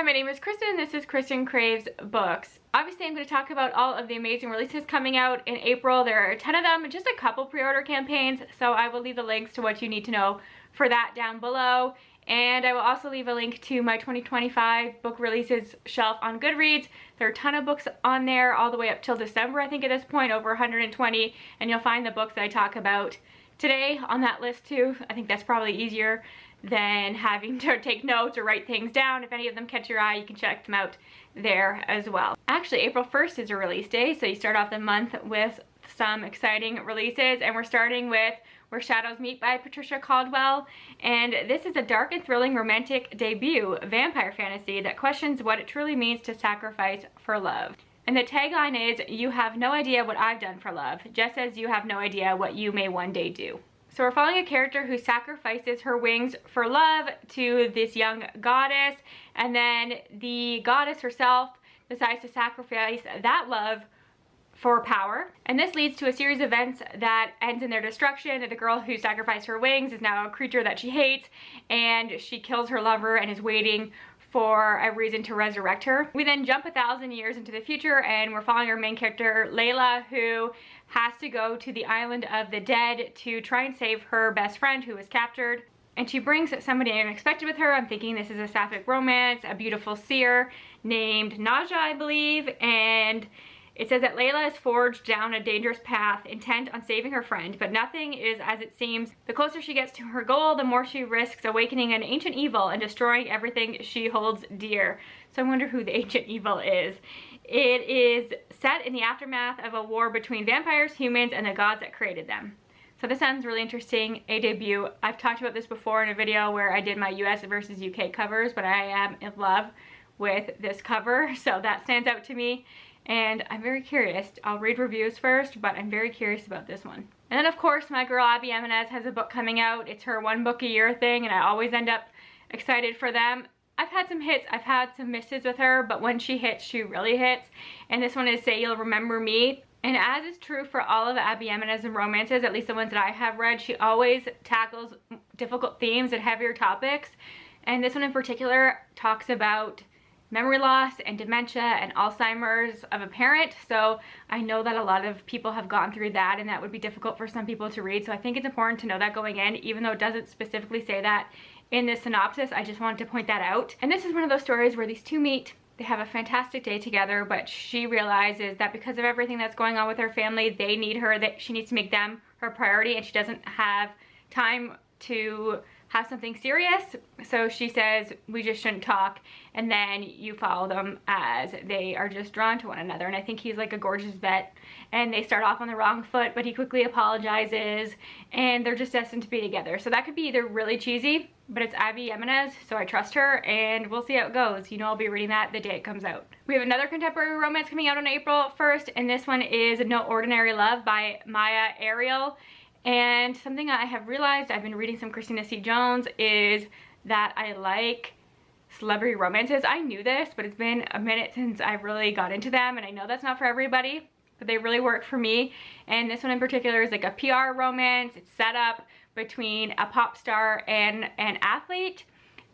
my name is Kristen and this is Kristen Craves Books. Obviously, I'm going to talk about all of the amazing releases coming out in April. There are 10 of them and just a couple pre-order campaigns, so I will leave the links to what you need to know for that down below. And I will also leave a link to my 2025 book releases shelf on Goodreads. There are a ton of books on there all the way up till December, I think at this point, over 120, and you'll find the books that I talk about today on that list too. I think that's probably easier than having to take notes or write things down. If any of them catch your eye, you can check them out there as well. Actually, April 1st is a release day, so you start off the month with some exciting releases, and we're starting with Where Shadows Meet by Patricia Caldwell. And this is a dark and thrilling romantic debut vampire fantasy that questions what it truly means to sacrifice for love. And the tagline is, "You have no idea what I've done for love, just as you have no idea what you may one day do." So we're following a character who sacrifices her wings for love to this young goddess, and then the goddess herself decides to sacrifice that love for power. And this leads to a series of events that ends in their destruction. The girl who sacrificed her wings is now a creature that she hates, and she kills her lover and is waiting for a reason to resurrect her. We then jump 1,000 years into the future, and we're following our main character, Layla, who has to go to the island of the dead to try and save her best friend who was captured. And she brings somebody unexpected with her. I'm thinking this is a sapphic romance, a beautiful seer named Naja, I believe. And it says that Layla is forged down a dangerous path, intent on saving her friend, but nothing is as it seems. The closer she gets to her goal, the more she risks awakening an ancient evil and destroying everything she holds dear. So I wonder who the ancient evil is. It is set in the aftermath of a war between vampires, humans, and the gods that created them. So this sounds really interesting, a debut. I've talked about this before in a video where I did my US versus UK covers, but I am in love with this cover, so that stands out to me. And I'm very curious. I'll read reviews first, but I'm very curious about this one. And then of course, my girl Abby Jimenez has a book coming out. It's her one book a year thing, and I always end up excited for them. I've had some hits, I've had some misses with her, but when she hits, she really hits. And this one is Say You'll Remember Me. And as is true for all of Abby Jimenez's romances, at least the ones that I have read, she always tackles difficult themes and heavier topics. And this one in particular talks about memory loss and dementia and Alzheimer's of a parent. So I know that a lot of people have gone through that, and that would be difficult for some people to read. So I think it's important to know that going in, even though it doesn't specifically say that in this synopsis. I just wanted to point that out. And this is one of those stories where these two meet, they have a fantastic day together, but she realizes that because of everything that's going on with her family, they need her, that she needs to make them her priority, and she doesn't have time to have something serious. So she says, we just shouldn't talk. And then you follow them as they are just drawn to one another. And I think he's like a gorgeous vet, and they start off on the wrong foot, but he quickly apologizes, and they're just destined to be together. So that could be either really cheesy, but it's Abby Jimenez, so I trust her, and we'll see how it goes. You know, I'll be reading that the day it comes out. We have another contemporary romance coming out on April 1st, and this one is No Ordinary Love by Maya Ariel. And something I have realized, I've been reading some Christina C. Jones, is that I like celebrity romances. I knew this, but it's been a minute since I've really got into them, and I know that's not for everybody, but they really work for me. And this one in particular is like a PR romance. It's set up between a pop star and an athlete.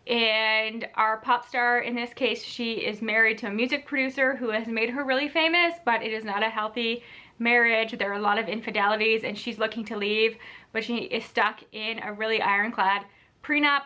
And our pop star, in this case, she is married to a music producer who has made her really famous, but it is not a healthy marriage. There are a lot of infidelities, and she's looking to leave, but she is stuck in a really ironclad prenup,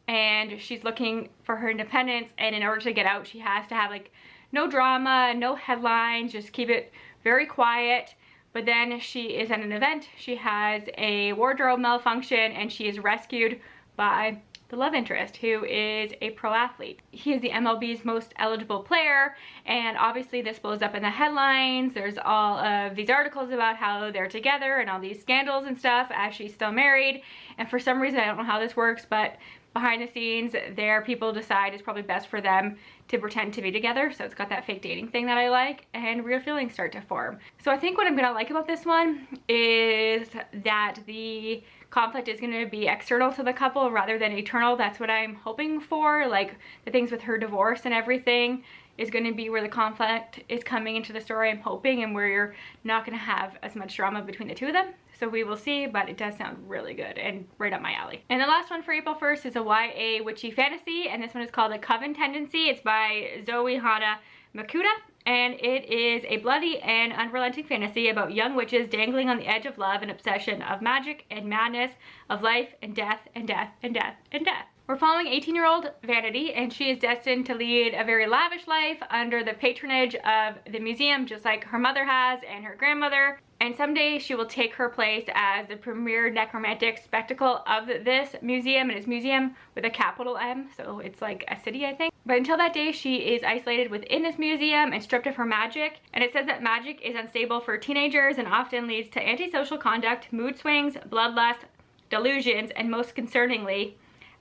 and she's looking for her independence. And in order to get out, she has to have like no drama, no headlines, just keep it very quiet. But then she is at an event, she has a wardrobe malfunction, and she is rescued by the love interest, who is a pro athlete. He is the MLB's most eligible player, and obviously this blows up in the headlines. There's all of these articles about how they're together and all these scandals and stuff as she's still married. And for some reason, I don't know how this works, but behind the scenes, their people decide it's probably best for them to pretend to be together. So it's got that fake dating thing that I like, and real feelings start to form. So I think what I'm gonna like about this one is that the conflict is gonna be external to the couple rather than eternal. That's what I'm hoping for. Like the things with her divorce and everything is gonna be where the conflict is coming into the story, I'm hoping, and where you're not gonna have as much drama between the two of them. so we will see, but it does sound really good and right up my alley. And the last one for April 1st is a YA witchy fantasy, and this one is called The Coven Tendency. It's by Zoe Hana Makuta, and it is a bloody and unrelenting fantasy about young witches dangling on the edge of love and obsession, of magic and madness, of life and death and death and death and death. We're following 18-year-old Vanity, and she is destined to lead a very lavish life under the patronage of the museum, just like her mother has and her grandmother. And someday she will take her place as the premier necromantic spectacle of this museum, and it's museum with a capital M, so it's like a city, I think. But until that day, she is isolated within this museum and stripped of her magic. And it says that magic is unstable for teenagers and often leads to antisocial conduct, mood swings, bloodlust, delusions, and most concerningly,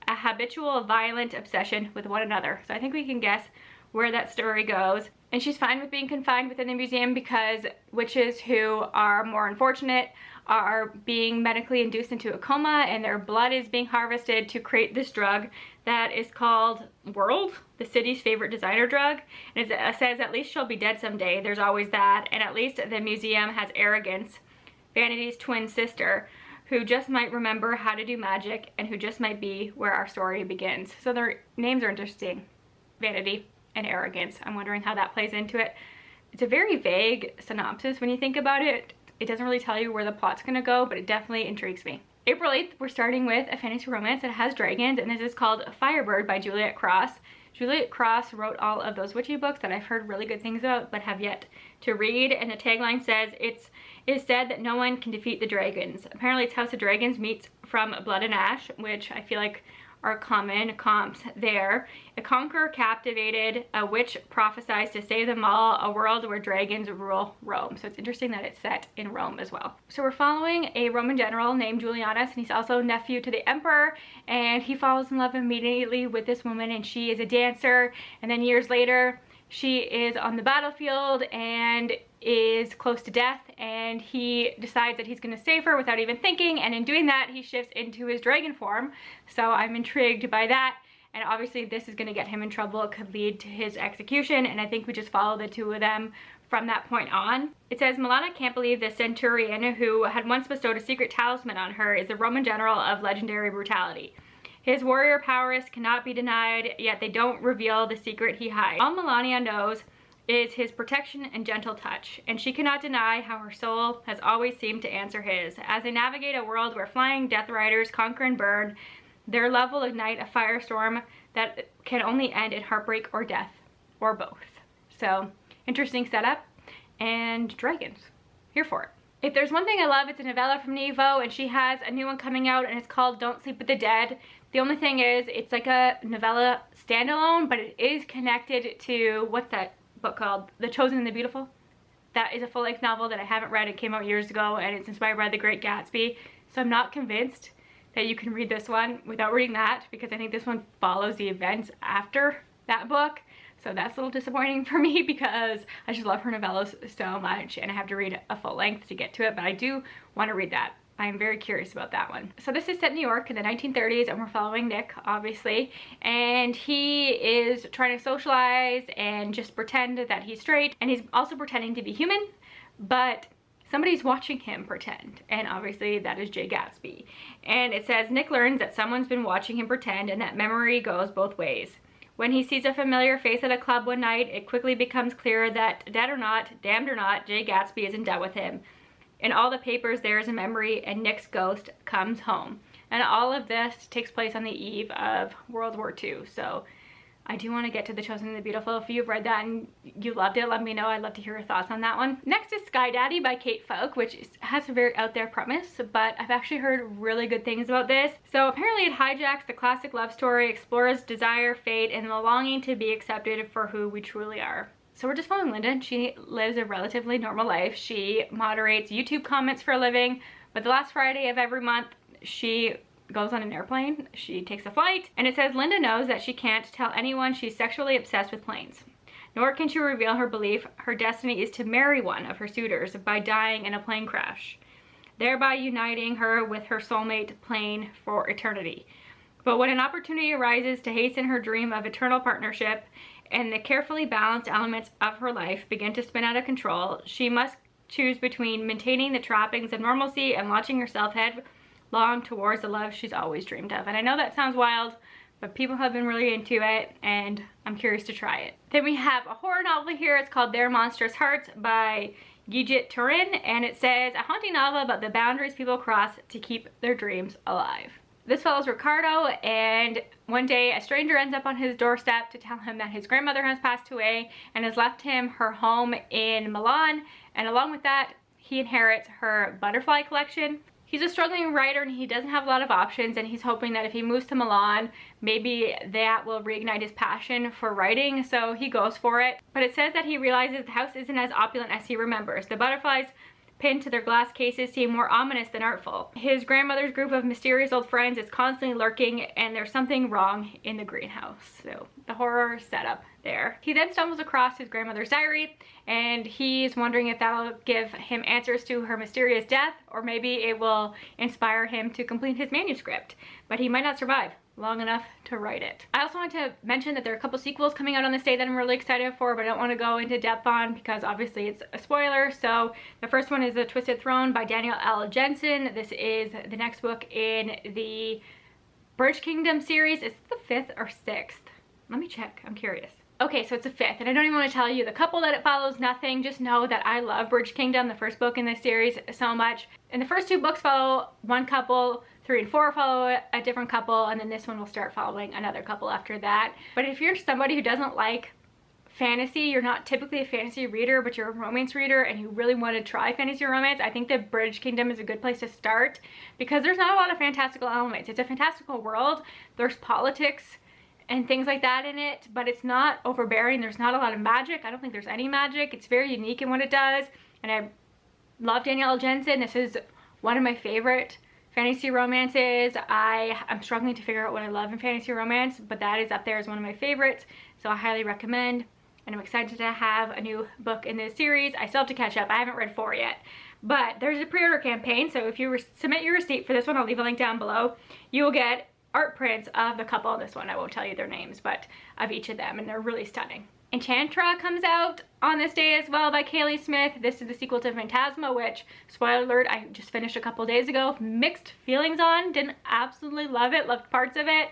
a habitual violent obsession with one another. So I think we can guess where that story goes. And she's fine with being confined within the museum because witches who are more unfortunate are being medically induced into a coma, and their blood is being harvested to create this drug that is called World, the city's favorite designer drug. And it says at least she'll be dead someday. There's always that. And at least the museum has Arrogance, Vanity's twin sister, who just might remember how to do magic and who just might be where our story begins. So their names are interesting. Vanity and Arrogance. I'm wondering how that plays into it. It's a very vague synopsis when you think about it. It doesn't really tell you where the plot's gonna go, but it definitely intrigues me. April 8th, we're starting with a fantasy romance that has dragons, and this is called Firebird by Juliet Cross. Juliet Cross wrote all of those witchy books that I've heard really good things about but have yet to read, and the tagline says, it is said that no one can defeat the dragons. Apparently it's House of Dragons meets From Blood and Ash, which I feel like are common comps there. A conqueror captivated, a witch prophesies to save them all, a world where dragons rule Rome. So it's interesting that it's set in Rome as well. So we're following a Roman general named Julianus, and he's also nephew to the emperor, and he falls in love immediately with this woman, and she is a dancer, and then years later she is on the battlefield and is close to death, and he decides that he's going to save her without even thinking, and in doing that he shifts into his dragon form. So I'm intrigued by that, and obviously this is going to get him in trouble. It could lead to his execution, and I think we just follow the two of them from that point on. It says Milana can't believe the centurion who had once bestowed a secret talisman on her is the Roman general of legendary brutality. His warrior prowess cannot be denied, yet they don't reveal the secret he hides. All Melania knows is his protection and gentle touch, and she cannot deny how her soul has always seemed to answer his. As they navigate a world where flying death riders conquer and burn, their love will ignite a firestorm that can only end in heartbreak or death, or both. So, interesting setup, and dragons. Here for it. If there's one thing I love, it's a novella from Nevo, and she has a new one coming out, and it's called Don't Sleep with the Dead. The only thing is, it's like a novella standalone, but it is connected to, what's that book called? The Chosen and the Beautiful. That is a full-length novel that I haven't read. It came out years ago, and it's inspired by The Great Gatsby. So I'm not convinced that you can read this one without reading that, because I think this one follows the events after that book. So that's a little disappointing for me because I just love her novellas so much, and I have to read a full length to get to it, but I do want to read that. I'm very curious about that one. So this is set in New York in the 1930s, and we're following Nick, obviously, and he is trying to socialize and just pretend that he's straight, and he's also pretending to be human, but somebody's watching him pretend, and obviously that is Jay Gatsby. And it says Nick learns that someone's been watching him pretend, and that memory goes both ways. When he sees a familiar face at a club one night, it quickly becomes clear that, dead or not, damned or not, Jay Gatsby is in debt with him. In all the papers, there is a memory, and Nick's ghost comes home. And all of this takes place on the eve of World War II. So I do want to get to The Chosen and the Beautiful. If you've read that and you loved it, let me know. I'd love to hear your thoughts on that one. Next is Sky Daddy by Kate Folk, which has a very out there premise, but I've actually heard really good things about this. So apparently it hijacks the classic love story, explores desire, fate, and the longing to be accepted for who we truly are. So we're just following Linda, and she lives a relatively normal life. She moderates YouTube comments for a living, but the last Friday of every month, she goes on an airplane, she takes a flight, and it says Linda knows that she can't tell anyone she's sexually obsessed with planes. Nor can she reveal her belief her destiny is to marry one of her suitors by dying in a plane crash, thereby uniting her with her soulmate plane for eternity. But when an opportunity arises to hasten her dream of eternal partnership, and the carefully balanced elements of her life begin to spin out of control, she must choose between maintaining the trappings of normalcy and launching herself headlong towards the love she's always dreamed of. And I know that sounds wild, but people have been really into it and I'm curious to try it. Then we have a horror novel here. It's called Their Monstrous Hearts by Gijit Turin, and it says a haunting novel about the boundaries people cross to keep their dreams alive. This follows Ricardo, and one day a stranger ends up on his doorstep to tell him that his grandmother has passed away and has left him her home in Milan, and along with that he inherits her butterfly collection. He's a struggling writer and he doesn't have a lot of options, and he's hoping that if he moves to Milan, maybe that will reignite his passion for writing, so he goes for it. But it says that he realizes the house isn't as opulent as he remembers. The butterflies pinned to their glass cases seem more ominous than artful. His grandmother's group of mysterious old friends is constantly lurking, and there's something wrong in the greenhouse. So the horror setup there. He then stumbles across his grandmother's diary, and he's wondering if that'll give him answers to her mysterious death, or maybe it will inspire him to complete his manuscript. But he might not survive long enough to write it. I also want to mention that there are a couple sequels coming out on this day that I'm really excited for, but I don't want to go into depth on because obviously it's a spoiler. So the first one is The Twisted Throne by Daniel L. Jensen. This is the next book in the Bridge Kingdom series. Is it the 5th or 6th? Let me check, I'm curious. Okay, so it's a 5th, and I don't even want to tell you the couple that it follows, nothing. Just know that I love Bridge Kingdom, the first book in this series, so much. And the first 2 books follow one couple, 3 and 4 follow a different couple, and then this one will start following another couple after that. But if you're somebody who doesn't like fantasy, you're not typically a fantasy reader, but you're a romance reader and you really want to try fantasy romance, I think that Bridge Kingdom is a good place to start because there's not a lot of fantastical elements. It's a fantastical world, there's politics and things like that in it, but it's not overbearing. There's not a lot of magic. I don't think there's any magic. It's very unique in what it does, and I love Danielle L. Jensen. This is one of my favorite fantasy romances. I'm struggling to figure out what I love in fantasy romance, but that is up there as one of my favorites, so I highly recommend, and I'm excited to have a new book in this series. I still have to catch up. I haven't read 4 yet, but there's a pre-order campaign, so if you submit your receipt for this one, I'll leave a link down below, you will get art prints of the couple in this one. I won't tell you their names, but of each of them, and they're really stunning. Enchantra comes out on this day as well by Kaylee Smith. This is the sequel to Phantasma, which, spoiler alert, I just finished a couple days ago. Mixed feelings on. Didn't absolutely love it. Loved parts of it.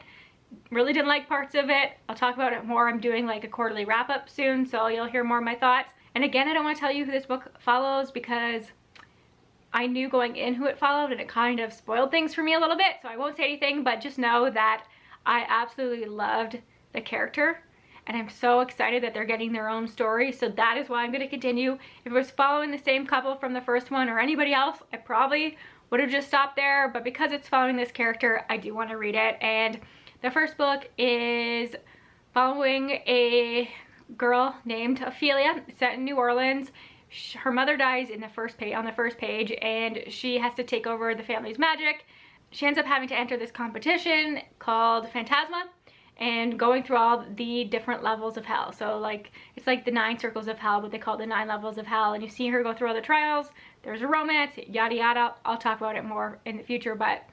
Really didn't like parts of it. I'll talk about it more. I'm doing like a quarterly wrap-up soon, so you'll hear more of my thoughts. And again, I don't want to tell you who this book follows because I knew going in who it followed and it kind of spoiled things for me a little bit, so I won't say anything, but just know that I absolutely loved the character and I'm so excited that they're getting their own story, so that is why I'm going to continue. If it was following the same couple from the first one or anybody else, I probably would have just stopped there, but because it's following this character, I do want to read it. And the first book is following a girl named Ophelia, set in New Orleans. Her mother dies in the on the first page, and she has to take over the family's magic. She ends up having to enter this competition called Phantasma and going through all the different levels of hell. So like, it's like the 9 circles of hell, but they call it the 9 levels of hell, and you see her go through all the trials. There's a romance, yada yada. I'll talk about it more in the future, but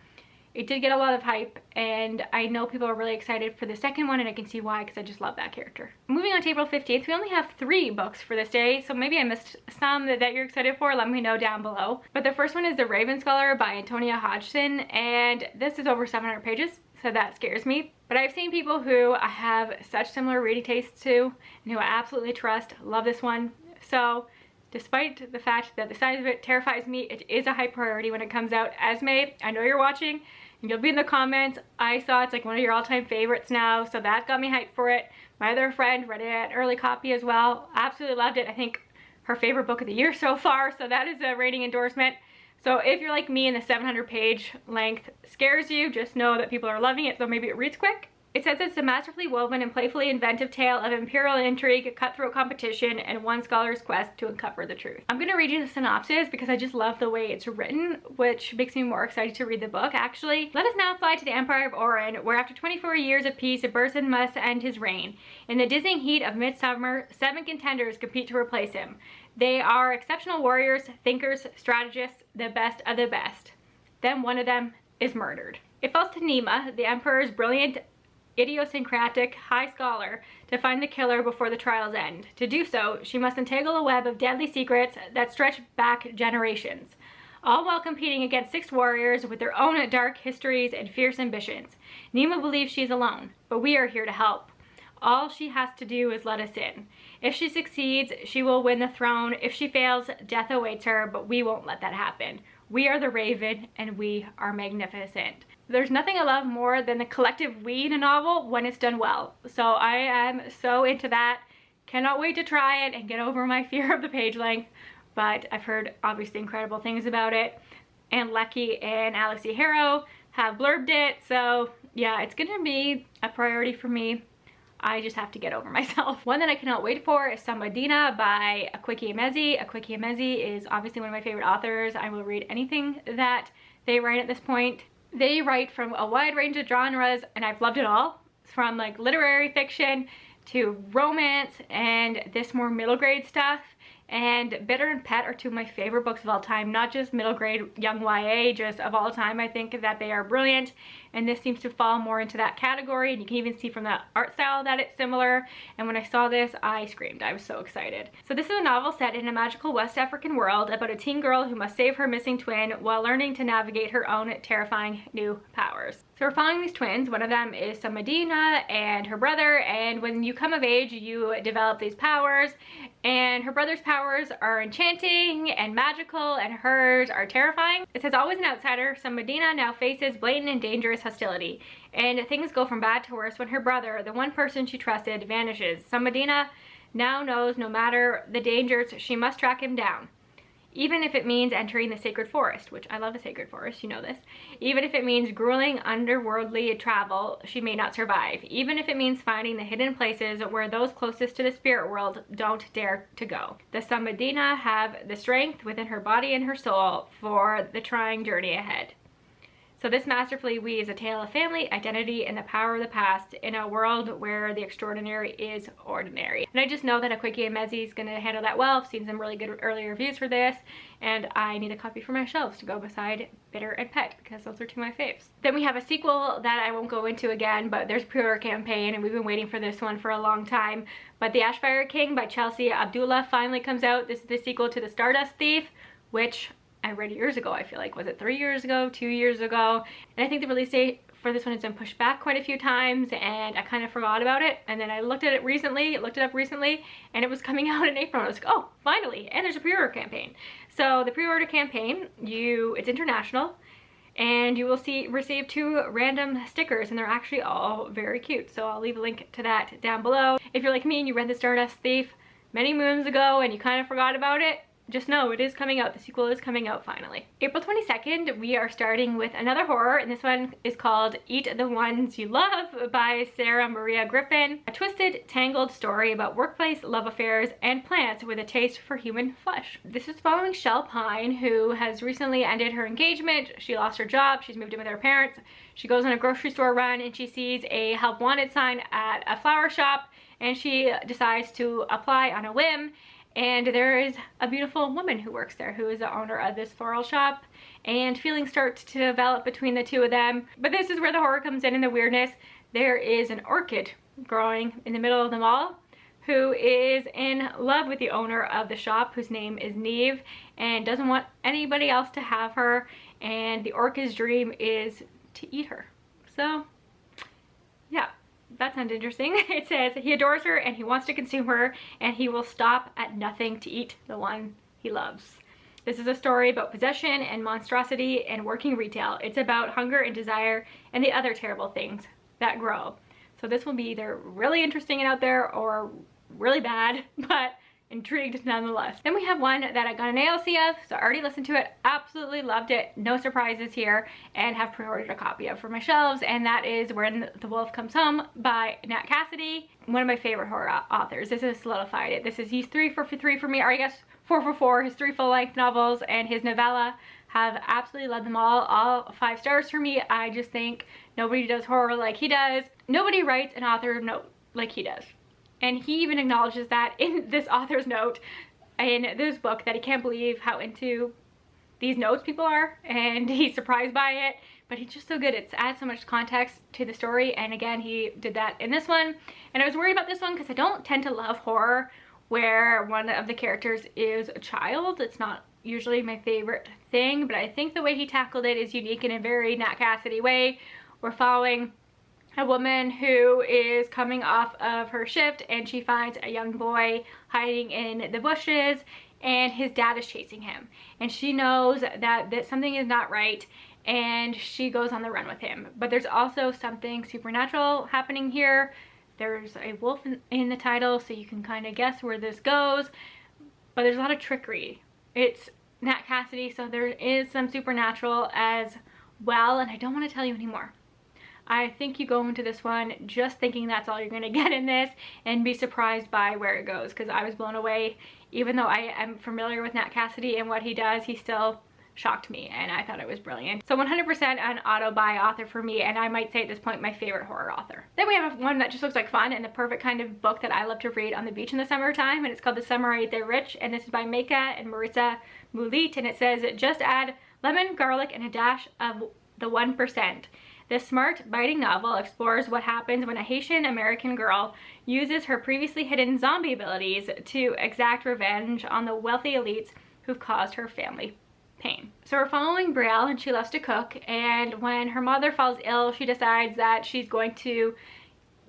it did get a lot of hype, and I know people are really excited for the second one, and I can see why, because I just love that character. Moving on to April 15th, we only have 3 books for this day, so maybe I missed some that you're excited for. Let me know down below. But the first one is The Raven Scholar by Antonia Hodgson, and this is over 700 pages, so that scares me. But I've seen people who I have such similar reading tastes to, and who I absolutely trust, love this one. So despite the fact that the size of it terrifies me, it is a high priority when it comes out. Esme, I know you're watching, and you'll be in the comments. I saw it's like one of your all-time favorites now, so that got me hyped for it. My other friend read it at early copy as well. Absolutely loved it. I think her favorite book of the year so far, so that is a rating endorsement. So if you're like me and the 700 page length scares you, just know that people are loving it, so maybe it reads quick. It says it's a masterfully woven and playfully inventive tale of imperial intrigue, cutthroat competition, and one scholar's quest to uncover the truth. I'm gonna read you the synopsis because I just love the way it's written, which makes me more excited to read the book, actually. Let us now fly to the Empire of Orin, where after 24 years of peace, a person must end his reign. In the dizzying heat of midsummer, 7 contenders compete to replace him. They are exceptional warriors, thinkers, strategists, the best of the best. Then one of them is murdered. It falls to Nima, the Emperor's brilliant idiosyncratic high scholar to find the killer before the trial's end. To do so, she must entangle a web of deadly secrets that stretch back generations, all while competing against 6 warriors with their own dark histories and fierce ambitions. Nima believes she's alone, but we are here to help. All she has to do is let us in. If she succeeds, she will win the throne. If she fails, death awaits her, but we won't let that happen. We are the Raven, and we are magnificent. There's nothing I love more than the collective we in a novel when it's done well. So I am so into that. Cannot wait to try it and get over my fear of the page length. But I've heard obviously incredible things about it. And Lecky and Alexi Harrow have blurbed it. So yeah, it's gonna be a priority for me. I just have to get over myself. One that I cannot wait for is Samadina by Akwaeke Emezi. Akwaeke Emezi is obviously one of my favorite authors. I will read anything that they write at this point. They write from a wide range of genres and I've loved it all. From like literary fiction to romance and this more middle grade stuff. And Bitter and Pet are 2 of my favorite books of all time, not just middle grade young YA, just of all time. I think that they are brilliant, and this seems to fall more into that category, and you can even see from the art style that it's similar. And when I saw this, I screamed. I was so excited. So this is a novel set in a magical West African world about a teen girl who must save her missing twin while learning to navigate her own terrifying new powers. So we're following these twins. One of them is Samadina and her brother, and when you come of age, you develop these powers, and her brother's powers are enchanting and magical, and hers are terrifying. It says, always an outsider, Samadina now faces blatant and dangerous hostility, and things go from bad to worse when her brother, the one person she trusted, vanishes. Samadina now knows no matter the dangers, she must track him down. Even if it means entering the sacred forest, which I love the sacred forest, you know this. Even if it means grueling underworldly travel, she may not survive. Even if it means finding the hidden places where those closest to the spirit world don't dare to go. The Samadina have the strength within her body and her soul for the trying journey ahead. So this masterfully weaves a tale of family, identity, and the power of the past in a world where the extraordinary is ordinary. And I just know that Akwaeke Emezi is going to handle that well. I've seen some really good early reviews for this, and I need a copy for my shelves to go beside Bitter and Pet, because those are 2 of my faves. Then we have a sequel that I won't go into again, but there's a Preorder Campaign, and we've been waiting for this one for a long time. But The Ashfire King by Chelsea Abdullah finally comes out. This is the sequel to The Stardust Thief, which I read years ago, I feel like. Was it 3 years ago, 2 years ago? And I think the release date for this one has been pushed back quite a few times, and I kind of forgot about it. And then I looked at it recently, looked it up recently, and it was coming out in April. And I was like, oh, finally, and there's a pre-order campaign. So the pre-order campaign, it's international, and you will receive 2 random stickers, and they're actually all very cute. So I'll leave a link to that down below. If you're like me and you read The Stardust Thief many moons ago and you kind of forgot about it, just know it is coming out. The sequel is coming out finally. April 22nd, we are starting with another horror, and this one is called Eat the Ones You Love by Sarah Maria Griffin. A twisted, tangled story about workplace love affairs and plants with a taste for human flesh. This is following Shell Pine, who has recently ended her engagement. She lost her job. She's moved in with her parents. She goes on a grocery store run and she sees a help wanted sign at a flower shop, and she decides to apply on a whim. And there is a beautiful woman who works there who is the owner of this floral shop, and feelings start to develop between the 2 of them. But this is where the horror comes in and the weirdness. There is an orchid growing in the middle of the mall who is in love with the owner of the shop, whose name is Neve, and doesn't want anybody else to have her, and the orchid's dream is to eat her. So yeah, that sounds interesting. It says he adores her and he wants to consume her, and he will stop at nothing to eat the one he loves. This is a story about possession and monstrosity and working retail. It's about hunger and desire and the other terrible things that grow. So this will be either really interesting and out there or really bad, but intrigued nonetheless. Then we have one that I got an ALC of, so I already listened to it, absolutely loved it, no surprises here, and have pre-ordered a copy of for my shelves, and that is When the Wolf Comes Home by Nat Cassidy, one of my favorite horror authors. This has solidified it. He's 3 for 3 for me, or I guess 4 for 4. His 3 full-length novels and his novella have absolutely loved them all 5 stars for me. I just think nobody does horror like he does. Nobody writes an author note like he does. And he even acknowledges that in this author's note in this book, that he can't believe how into these notes people are, and he's surprised by it. but he's just so good. It adds so much context to the story, and again, he did that in this one. And I was worried about this one because I don't tend to love horror where one of the characters is a child. It's not usually my favorite thing, but I think the way he tackled it is unique in a very Nat Cassidy way. We're following a woman who is coming off of her shift, and she finds a young boy hiding in the bushes, and his dad is chasing him, and she knows that something is not right, and she goes on the run with him. But there's also something supernatural happening here. There's a wolf in the title, so you can kind of guess where this goes, but there's a lot of trickery. It's Nat Cassidy, so there is some supernatural as well, and I don't want to tell you anymore. I think you go into this one just thinking that's all you're going to get in this and be surprised by where it goes, because I was blown away. Even though I am familiar with Nat Cassidy and what he does, he still shocked me, and I thought it was brilliant. So 100% an auto-buy author for me, and I might say at this point my favorite horror author. Then we have one that just looks like fun and the perfect kind of book that I love to read on the beach in the summertime, and it's called The Summer I Ate the Rich, and this is by Meka and Maritza Moulit, and it says, just add lemon, garlic, and a dash of the 1%. This smart, biting novel explores what happens when a Haitian American girl uses her previously hidden zombie abilities to exact revenge on the wealthy elites who've caused her family pain. So we're following Brielle, and she loves to cook, and when her mother falls ill, she decides that she's going to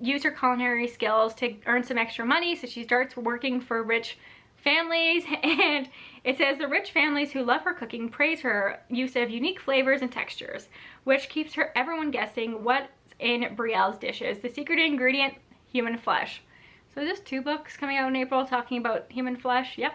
use her culinary skills to earn some extra money, so she starts working for rich families, and it says the rich families who love her cooking praise her use of unique flavors and textures, which keeps everyone guessing what's in Brielle's dishes. The secret ingredient, human flesh. So there's 2 books coming out in April talking about human flesh. Yep.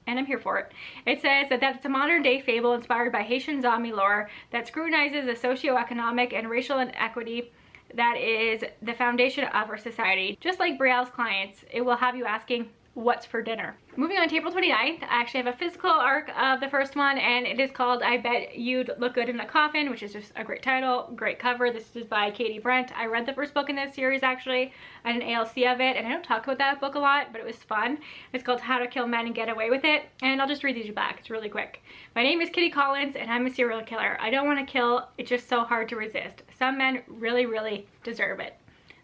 And I'm here for it. It says that it's a modern day fable inspired by Haitian zombie lore that scrutinizes the socioeconomic and racial inequity that is the foundation of our society. Just like Brielle's clients, it will have you asking, what's for dinner? Moving on to April 29th, I actually have a physical arc of the first one, and it is called I Bet You'd Look Good in a Coffin, which is just a great title, great cover. This is by Katie Brent. I read the first book in this series actually. I had an ALC of it, and I don't talk about that book a lot, but it was fun. It's called How to Kill Men and Get Away with It, and I'll just read these back. It's really quick. My name is Kitty Collins, and I'm a serial killer. I don't want to kill. It's just so hard to resist. Some men really, really deserve it.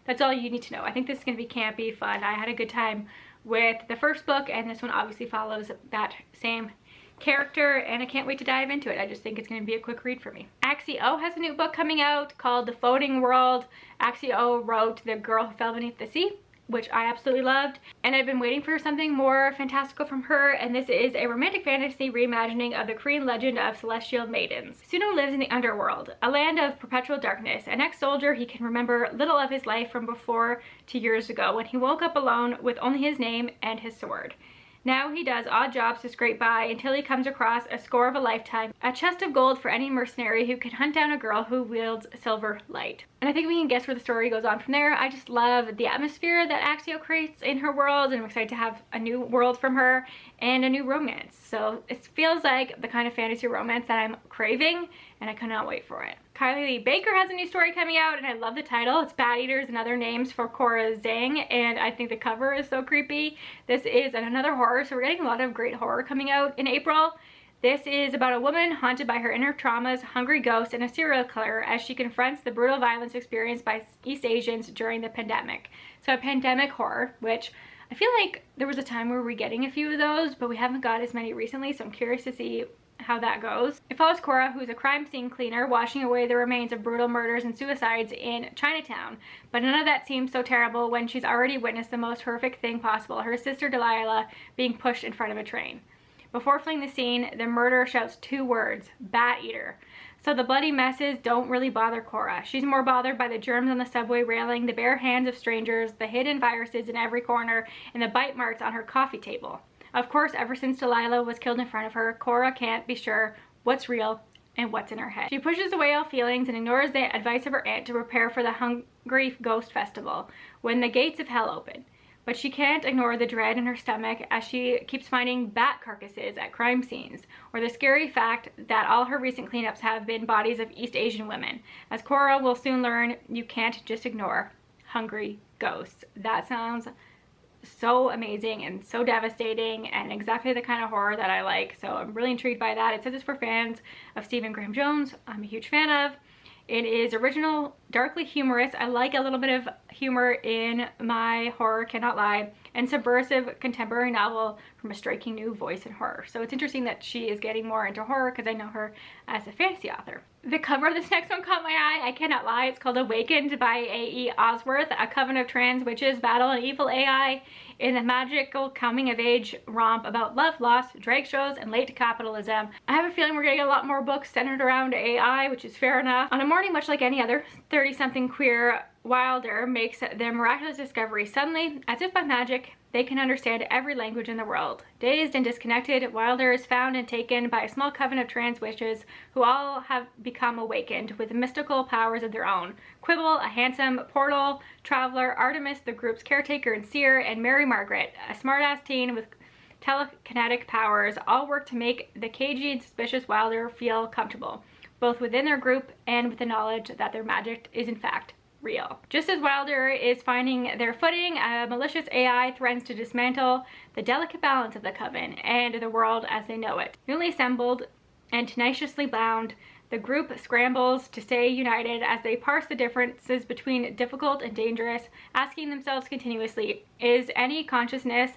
That's all you need to know. I think this is going to be campy, fun. I had a good time with the first book, and this one obviously follows that same character, and I can't wait to dive into it. I just think it's going to be a quick read for me. Axio has a new book coming out called The Floating World. Axio wrote The Girl Who Fell Beneath the Sea, which I absolutely loved, and I've been waiting for something more fantastical from her, and this is a romantic fantasy reimagining of the Korean legend of celestial maidens. Suno lives in the underworld, a land of perpetual darkness. An ex-soldier, he can remember little of his life from before to years ago when he woke up alone with only his name and his sword. Now he does odd jobs to scrape by until he comes across a score of a lifetime, a chest of gold for any mercenary who can hunt down a girl who wields silver light. And I think we can guess where the story goes on from there. I just love the atmosphere that Axio creates in her world, and I'm excited to have a new world from her and a new romance. So it feels like the kind of fantasy romance that I'm craving, and I cannot wait for it. Kylie Lee Baker has a new story coming out, and I love the title. It's Bat Eaters and Other Names for Cora Zhang, and I think the cover is so creepy. This is another horror, so we're getting a lot of great horror coming out in April. This is about a woman haunted by her inner traumas, hungry ghosts, and a serial killer as she confronts the brutal violence experienced by East Asians during the pandemic. So a pandemic horror, which I feel like there was a time where we were getting a few of those, but we haven't got as many recently, so I'm curious to see how that goes. It follows Cora, who's a crime scene cleaner, washing away the remains of brutal murders and suicides in Chinatown. But none of that seems so terrible when she's already witnessed the most horrific thing possible, her sister Delilah being pushed in front of a train. Before fleeing the scene, the murderer shouts 2 words, Bat Eater. So the bloody messes don't really bother Cora. She's more bothered by the germs on the subway railing, the bare hands of strangers, the hidden viruses in every corner, and the bite marks on her coffee table. Of course, ever since Delilah was killed in front of her, Cora can't be sure what's real and what's in her head. She pushes away all feelings and ignores the advice of her aunt to prepare for the Hungry Ghost Festival when the gates of hell open. But she can't ignore the dread in her stomach as she keeps finding bat carcasses at crime scenes, or the scary fact that all her recent cleanups have been bodies of East Asian women. As Cora will soon learn, you can't just ignore hungry ghosts. That sounds so amazing and so devastating and exactly the kind of horror that I like, so I'm really intrigued by that. It says it's for fans of Stephen Graham Jones. I'm a huge fan of. It is original, darkly humorous. I like a little bit of humor in my horror, cannot lie, and subversive contemporary novel from a striking new voice in horror. So it's interesting that she is getting more into horror because I know her as a fantasy author. The cover of this next one caught my eye, I cannot lie. It's called Awakened by A.E. Osworth. A coven of trans witches battle an evil AI in a magical coming-of-age romp about love, loss, drag shows, and late capitalism. I have a feeling we're getting a lot more books centered around AI, which is fair enough. On a morning much like any other, 30-something queer Wilder makes their miraculous discovery. Suddenly, as if by magic, they can understand every language in the world. Dazed and disconnected, Wilder is found and taken by a small coven of trans witches who all have become awakened with mystical powers of their own. Quibble, a handsome portal traveler, Artemis, the group's caretaker and seer, and Mary Margaret, a smartass teen with telekinetic powers, all work to make the cagey and suspicious Wilder feel comfortable, both within their group and with the knowledge that their magic is in fact real. Just as Wilder is finding their footing, a malicious AI threatens to dismantle the delicate balance of the coven and the world as they know it. Newly assembled and tenaciously bound, the group scrambles to stay united as they parse the differences between difficult and dangerous, asking themselves continuously, is any consciousness,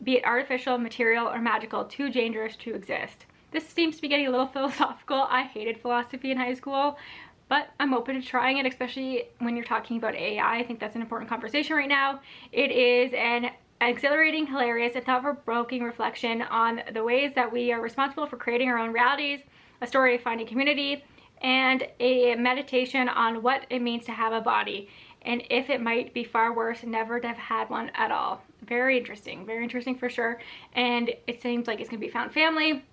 be it artificial, material, or magical, too dangerous to exist? This seems to be getting a little philosophical. I hated philosophy in high school, but I'm open to trying it, especially when you're talking about AI. I think that's an important conversation right now. It is an exhilarating, hilarious, and thought-provoking reflection on the ways that we are responsible for creating our own realities, a story of finding community, and a meditation on what it means to have a body, and if it might be far worse never to have had one at all. Very interesting for sure, and it seems like it's gonna be found family.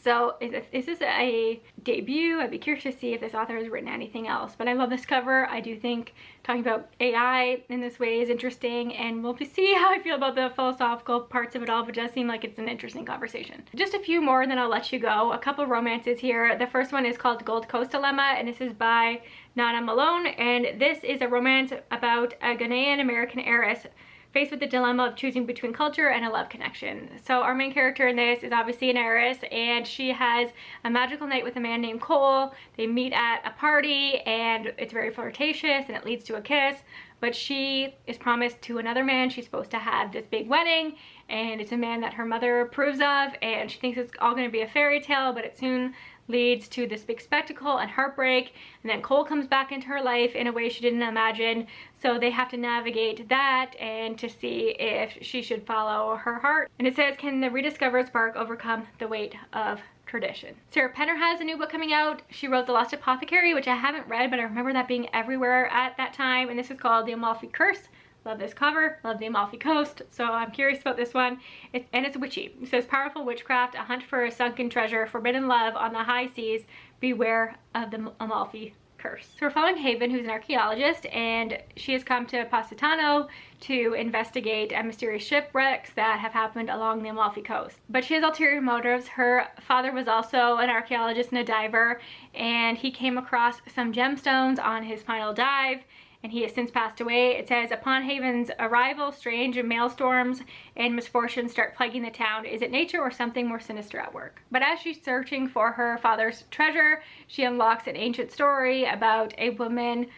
So is this a debut? I'd be curious to see if this author has written anything else. But I love this cover. I do think talking about AI in this way is interesting, and we'll see how I feel about the philosophical parts of it all, but it does seem like it's an interesting conversation. Just a few more, and then I'll let you go. A couple romances here. The first one is called Gold Coast Dilemma, and this is by Nana Malone, and this is a romance about a Ghanaian American heiress faced with the dilemma of choosing between culture and a love connection. So our main character in this is obviously an heiress, and she has a magical night with a man named Cole. They meet at a party, and it's very flirtatious, and it leads to a kiss, but she is promised to another man. She's supposed to have this big wedding, and it's a man that her mother approves of, and she thinks it's all going to be a fairy tale, but it soon leads to this big spectacle and heartbreak, and then Cole comes back into her life in a way she didn't imagine, so they have to navigate that and to see if she should follow her heart. And it says, can the rediscovered spark overcome the weight of tradition? Sarah Penner has a new book coming out. She wrote The Lost Apothecary, which I haven't read, but I remember that being everywhere at that time, and this is called The Amalfi Curse. Love this cover, love the Amalfi Coast, so I'm curious about this one. It's witchy. It says, powerful witchcraft, a hunt for a sunken treasure, forbidden love on the high seas, beware of the Amalfi Curse. So we're following Haven, who's an archaeologist, and she has come to Positano to investigate mysterious shipwrecks that have happened along the Amalfi Coast. But she has ulterior motives. Her father was also an archaeologist and a diver, and he came across some gemstones on his final dive, and he has since passed away. It says, upon Haven's arrival, strange maelstorms and misfortunes start plaguing the town. Is it nature or something more sinister at work? But as she's searching for her father's treasure, she unlocks an ancient story about a woman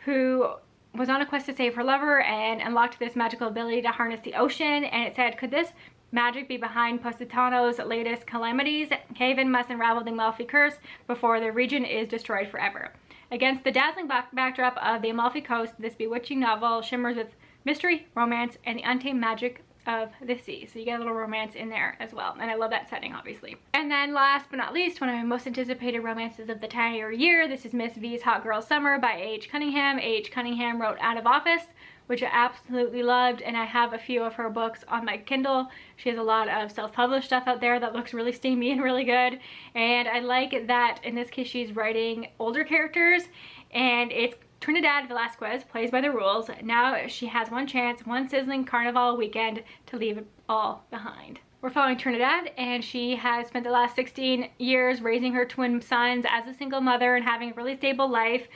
who was on a quest to save her lover and unlocked this magical ability to harness the ocean. And it said, could this magic be behind Positano's latest calamities? Haven must unravel the Amalfi Curse before the region is destroyed forever. Against the dazzling backdrop of the Amalfi Coast, this bewitching novel shimmers with mystery, romance, and the untamed magic of the sea. So you get a little romance in there as well. And I love that setting, obviously. And then last but not least, one of my most anticipated romances of the entire year. This is Miss V's Hot Girl Summer by A.H. Cunningham. A.H. Cunningham wrote Out of Office, which I absolutely loved, and I have a few of her books on my Kindle. She has a lot of self-published stuff out there that looks really steamy and really good, and I like that in this case she's writing older characters, and it's Trinidad Velasquez plays by the rules. Now she has one chance, one sizzling carnival weekend to leave it all behind. We're following Trinidad, and she has spent the last 16 years raising her twin sons as a single mother and having a really stable life,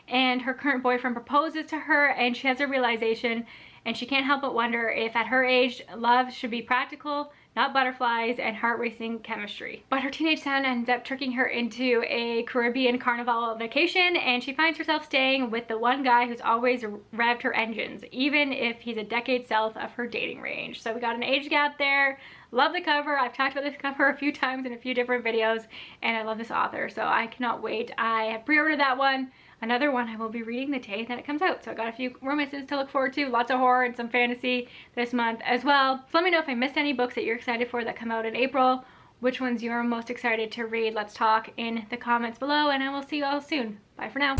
and her current boyfriend proposes to her, and she has a realization and she can't help but wonder if at her age, love should be practical, not butterflies and heart-racing chemistry. But her teenage son ends up tricking her into a Caribbean carnival vacation, and she finds herself staying with the one guy who's always revved her engines, even if he's a decade south of her dating range. So we got an age gap there. Love the cover. I've talked about this cover a few times in a few different videos, and I love this author, so I cannot wait. I have pre-ordered that one. Another one I will be reading the day that it comes out. So I got a few romances to look forward to, lots of horror and some fantasy this month as well. So let me know if I missed any books that you're excited for that come out in April, which ones you're most excited to read. Let's talk in the comments below, and I will see you all soon. Bye for now.